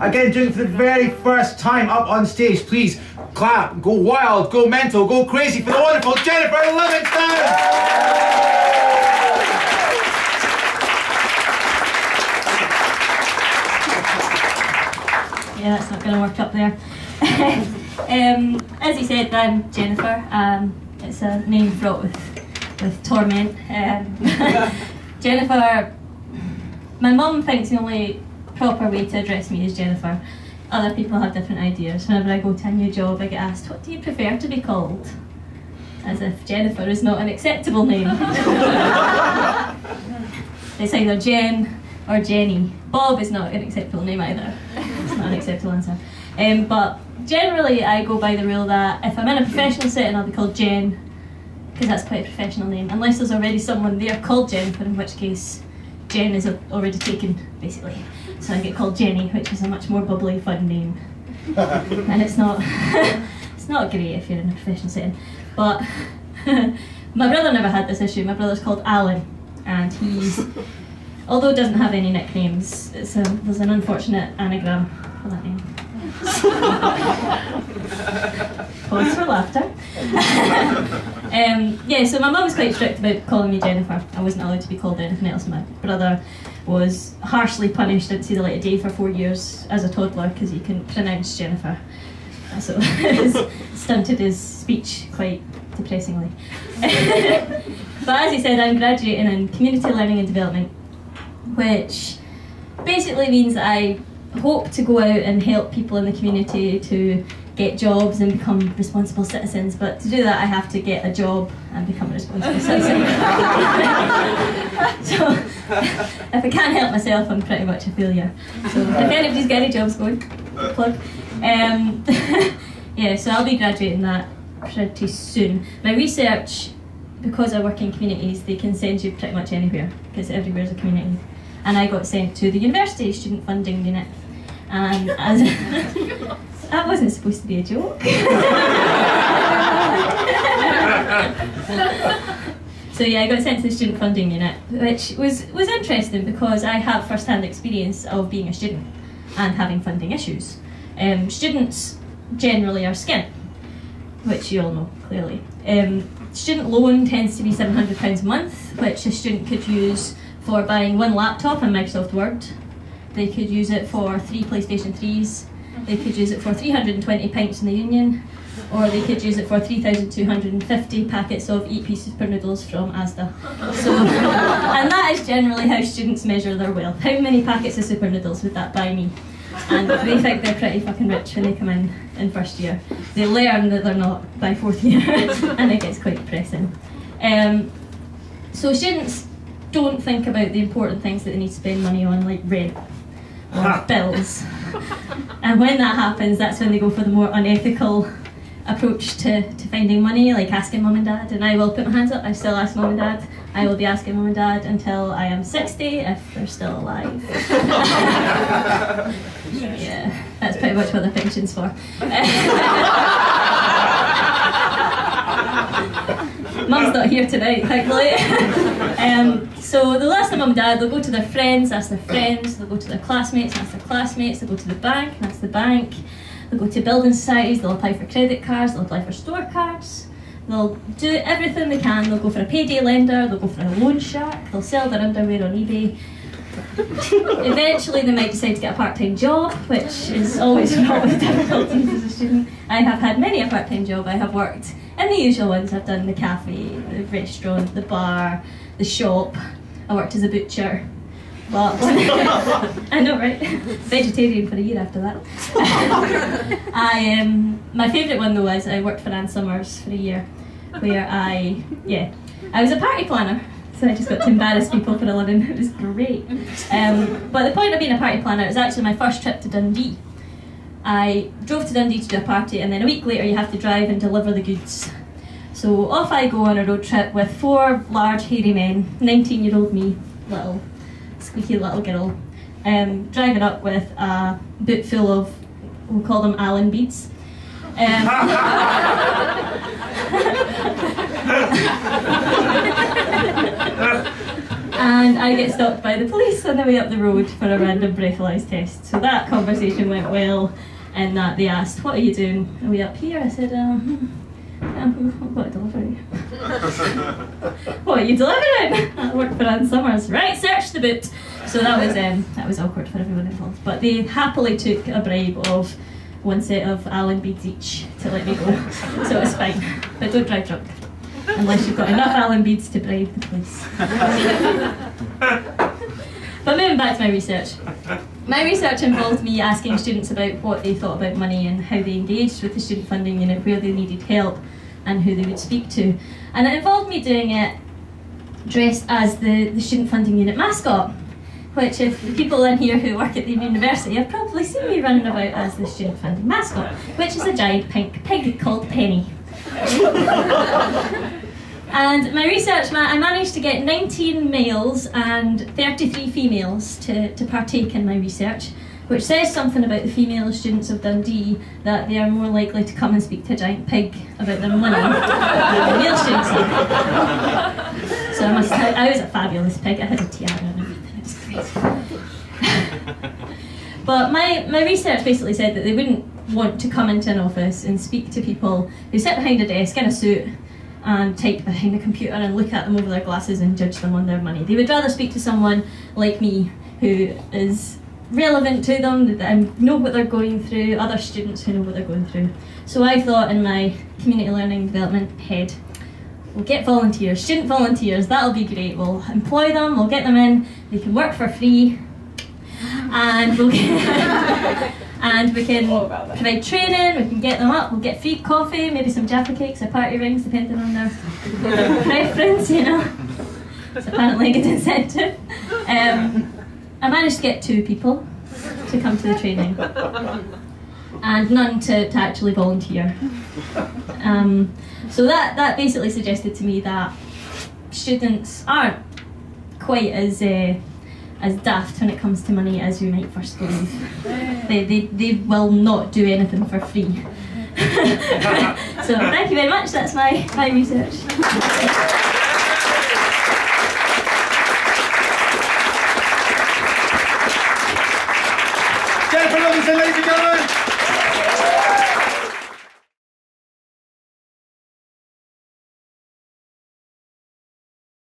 Again, doing it for the very first time up on stage. Please clap, go wild, go mental, go crazy for the wonderful Jennifer Livingstone! Yeah, that's not going to work up there. As he said, I'm Jennifer. It's a name fraught with torment. Jennifer, my mum thinks the only proper way to address me is Jennifer. Other people have different ideas. Whenever I go to a new job, I get asked, what do you prefer to be called? As if Jennifer is not an acceptable name. It's either Jen or Jenny. Bob is not an acceptable name either. It's not an acceptable answer. But generally I go by the rule that if I'm in a professional setting, I'll be called Jen, because that's quite a professional name, unless there's already someone there called Jennifer, in which case Jen is already taken, basically. So I get called Jenny, which is a much more bubbly, fun name. And it's not great if you're in a professional setting. But my brother never had this issue. My brother's called Alan, and he's, although doesn't have any nicknames, there's an unfortunate anagram for that name. Pause for laughter. Yeah, so my mum was quite strict about calling me Jennifer. I wasn't allowed to be called anything else. My brother was harshly punished, didn't see the light of day for 4 years as a toddler because he couldn't pronounce Jennifer. So it stunted his speech quite depressingly. But as he said, I'm graduating in Community Learning and Development, which basically means that I hope to go out and help people in the community to get jobs and become responsible citizens, but to do that I have to get a job and become a responsible citizen. So if I can't help myself, I'm pretty much a failure. So if anybody's got any jobs going, plug. Yeah, so I'll be graduating that pretty soon. My research, because I work in communities, they can send you pretty much anywhere, because everywhere's a community. And I got sent to the University Student Funding Unit. And as that wasn't supposed to be a joke. So yeah, I got sent to the Student Funding Unit, which was interesting because I have first-hand experience of being a student and having funding issues. Students generally are skint, which you all know clearly. Student loan tends to be £700 a month, which a student could use for buying one laptop and Microsoft Word. They could use it for 3 PlayStation 3s, they could use it for 320 pints in the Union, or they could use it for 3,250 packets of eat-piece super noodles from Asda. So, and that is generally how students measure their wealth. How many packets of super noodles would that buy me? And they think they're pretty fucking rich when they come in first year. They learn that they're not by 4th year, and it gets quite depressing. So students don't think about the important things that they need to spend money on, like rent or bills. And when that happens, that's when they go for the more unethical approach to finding money, like asking mum and dad. And I will put my hands up, I still ask mum and dad. I will be asking mum and dad until I am 60, if they're still alive. Yeah, that's pretty much what their pension's for. Mum's not here tonight, thankfully. So the last time mum and dad, they'll go to their friends, ask their friends, they'll go to their classmates, ask their classmates, they'll go to the bank, and ask the bank. They'll go to building societies, they'll apply for credit cards, they'll apply for store cards. They'll do everything they can. They'll go for a payday lender, they'll go for a loan shark, they'll sell their underwear on eBay. Eventually they might decide to get a part-time job, which is always fraught with difficulties as a student. I have had many a part-time job. I have worked in the usual ones. I've done the cafe, the restaurant, the bar, the shop. I worked as a butcher. But I know, right? Vegetarian for a year after that. My favourite one though is I worked for Ann Summers for a year, where I was a party planner. So I just got to embarrass people for a living. It was great. But the point of being a party planner, it was actually my first trip to Dundee. I drove to Dundee to do a party, and then a week later you have to drive and deliver the goods. So off I go on a road trip with 4 large hairy men, 19-year-old me, little squeaky little girl, driving up with a boot full of, we'll call them Allen beads. And I I get stopped by the police on the way up the road for a random breathalyse test. So that conversation went well, and that they asked, "What are you doing? Are we up here?" I said, "I've got a delivery." "What are you delivering?" "I work for Ann Summers." "Right, search the boot." So that was awkward for everyone involved. But they happily took a bribe of one set of Allen beads each to let me go. So it was fine. But don't drive drunk. Unless you've got enough Allen beads to bribe the police. But moving back to my research. My research involved me asking students about what they thought about money and how they engaged with the student funding unit, where they needed help and who they would speak to. And it involved me doing it dressed as the student funding unit mascot, which if people in here who work at the university have probably seen me running about as the student funding mascot, which is a giant pink pig called Penny. And my research, I managed to get 19 males and 33 females to partake in my research, which says something about the female students of Dundee, that they are more likely to come and speak to a giant pig about their money than the male students are. So I was a fabulous pig. I had a tiara and everything. It was great. But my research basically said that they wouldn't want to come into an office and speak to people who sit behind a desk in a suit and type behind a computer and look at them over their glasses and judge them on their money. They would rather speak to someone like me who is relevant to them, that know what they're going through, other students who know what they're going through. So I thought in my community learning and development head, we'll get volunteers, student volunteers, that'll be great. We'll employ them, we'll get them in, they can work for free, and we'll get and we can provide training, we can get them up, we'll get free coffee, maybe some Jaffa cakes or party rings, depending on their preference, you know. It's apparently a good incentive. I managed to get 2 people to come to the training, and none to actually volunteer. So that basically suggested to me that students aren't quite as daft when it comes to money as you might first believe. They will not do anything for free. So thank you very much, that's my research.